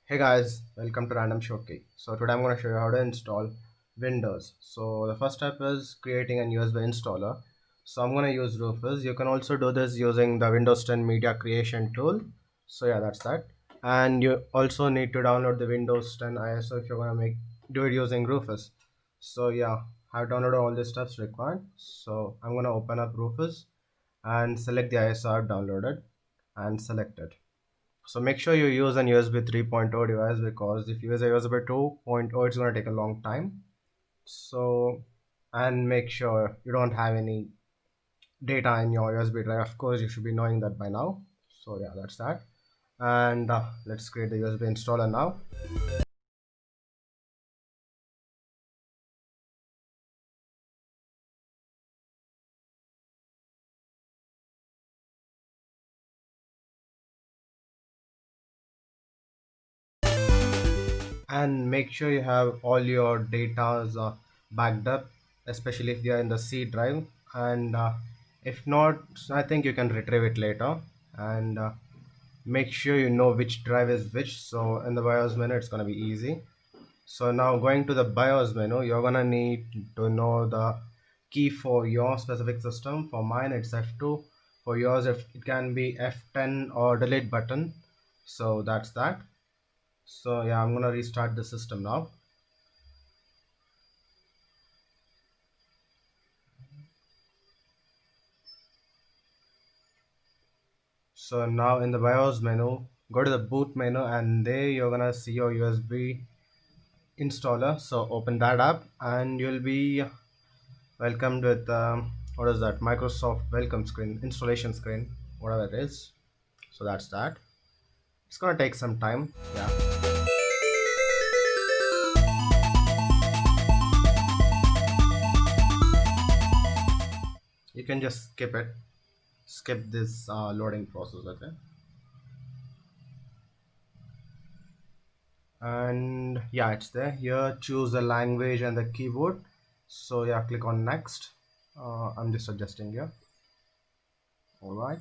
Hey guys, welcome to Random Showcase. So today I'm going to show you how to install Windows. So the first step is creating a USB installer. So I'm going to use Rufus. You can also do this using the Windows 10 Media Creation tool. So yeah, that's that. And you also need to download the Windows 10 ISO if you're going to do it using Rufus. So yeah, I've downloaded all the steps required. So I'm going to open up Rufus and select the ISO I've downloaded and select it. So make sure you use an USB 3.0 device, because if you use a USB 2.0 it's going to take a long time. So, and make sure you don't have any data in your USB drive. Of course you should be knowing that by now. So yeah, that's that. And let's create the USB installer now. And make sure you have all your data backed up, especially if they are in the C drive. And if not, I think you can retrieve it later. And make sure you know which drive is which. So in the BIOS menu it's going to be easy. So now going to the BIOS menu, you're going to need to know the key for your specific system. For mine it's F2. For yours, if it can be F10 or delete button. So that's that. So yeah, I'm going to restart the system now. So now in the BIOS menu, go to the boot menu, and there you're gonna see your USB installer. So open that up and you'll be welcomed with what is that, Microsoft welcome screen, installation screen, whatever it is. So that's that. It's gonna take some time. Yeah, you can just skip this loading process. Okay. And yeah, it's there. Here choose the language and the keyboard. So yeah, click on next. I'm just suggesting here. All right.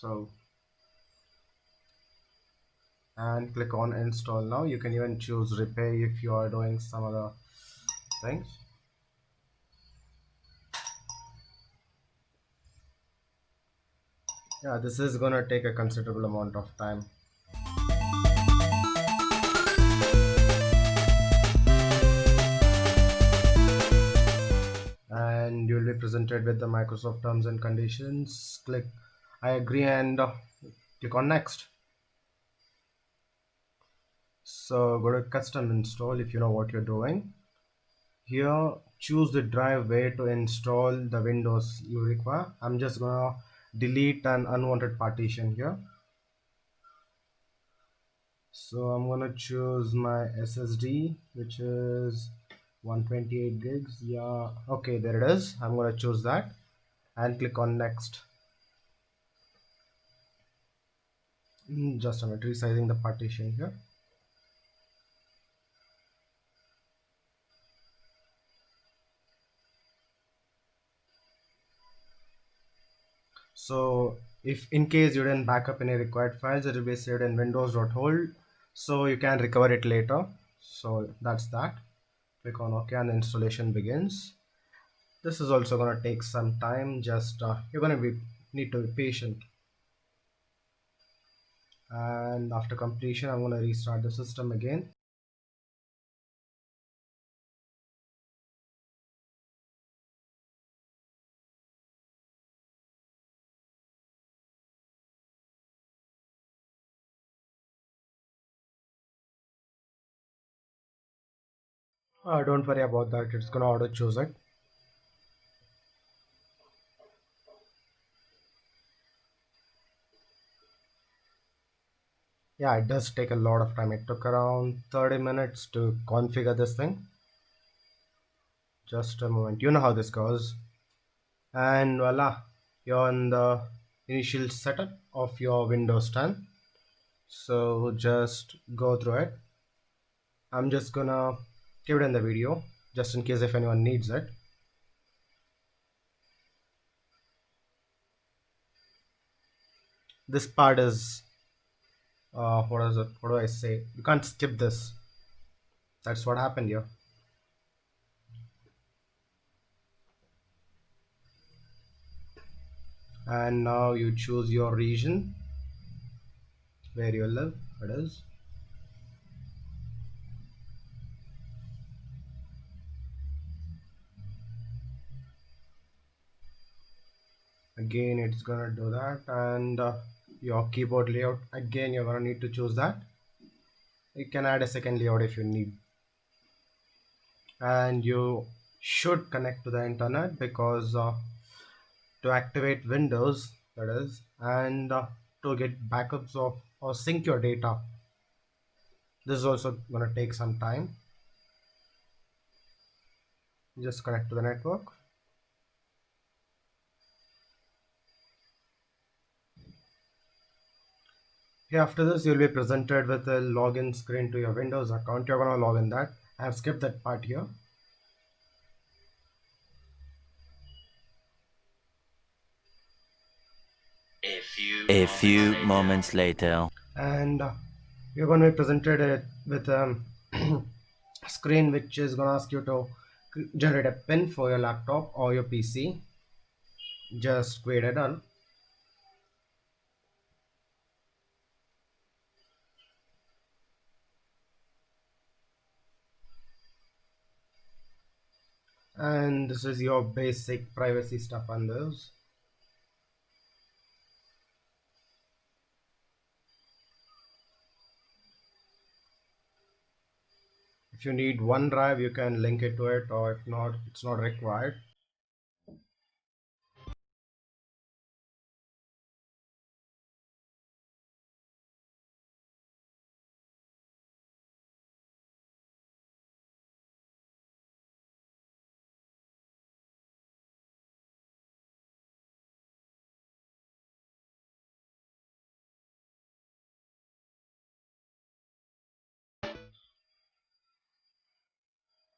So, and click on install now. You can even choose repair if you are doing some other things. Yeah, this is gonna take a considerable amount of time. And you'll be presented with the Microsoft terms and conditions. Click I agree and click on next. So go to custom install if you know what you're doing. Here choose the drive where to install the Windows you require. I'm just gonna delete an unwanted partition here. So I'm gonna choose my SSD, which is 128 gigs. Yeah, okay, there it is. I'm gonna choose that and click on next. Just a minute, resizing the partition here. So if in case you didn't back up any required files, it will be saved in windows.hold, so you can recover it later. So that's that. Click on OK and the installation begins. This is also gonna take some time. Just you're gonna be need to be patient. And after completion, I'm gonna restart the system again. Don't worry about that, it's gonna auto choose it. Yeah, it does take a lot of time. It took around 30 minutes to configure this thing. Just a moment, you know how this goes. And voila, you're in the initial setup of your Windows 10. So just go through it. I'm just gonna keep it in the video just in case if anyone needs it. This part is what is it? What do I say? You can't skip this. That's what happened here. And now you choose your region where you live. It is. Again, it's gonna do that, and your keyboard layout. Again, you're gonna need to choose that. You can add a second layout if you need, and you should connect to the internet because to activate Windows, that is, and to get backups of or sync your data. This is also gonna take some time. Just connect to the network. Here after this, you'll be presented with a login screen to your Windows account. You're gonna log in that. I have skipped that part here. A few moments later. And you're going to be presented with a screen which is going to ask you to generate a pin for your laptop or your PC. Just create it done. And this is your basic privacy stuff on those. If you need OneDrive, you can link it to it, or if not, it's not required.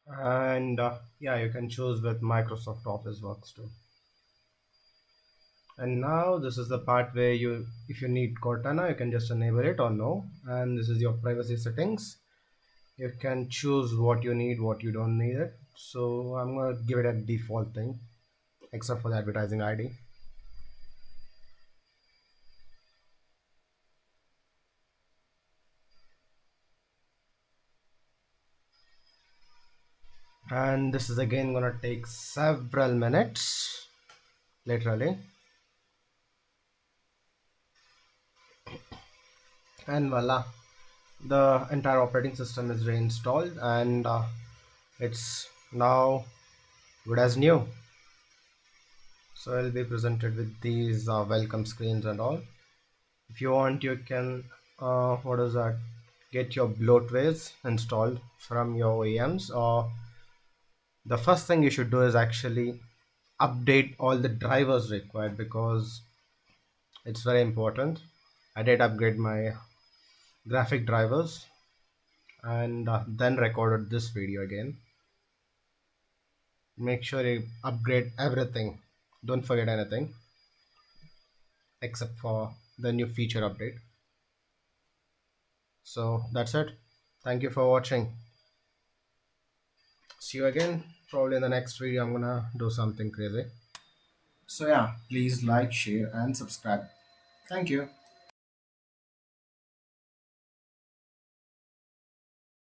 And yeah, you can choose with Microsoft Office works too. And now this is the part where you, if you need Cortana, you can just enable it or no. And this is your privacy settings. You can choose what you need, what you don't need it. So I'm gonna give it a default thing, except for the advertising ID. And this is again gonna take several minutes, literally. And voila, the entire operating system is reinstalled, and it's now good as new. So I'll be presented with these welcome screens and all. If you want, you can what is that, get your bloatwares installed from your OEMs, or the first thing you should do is actually update all the drivers required, because it's very important. I did upgrade my graphic drivers, and then recorded this video again. Make sure you upgrade everything, don't forget anything except for the new feature update. So that's it. Thank you for watching. See you again probably in the next video. I'm gonna do something crazy. So yeah, please like, share and subscribe. Thank you.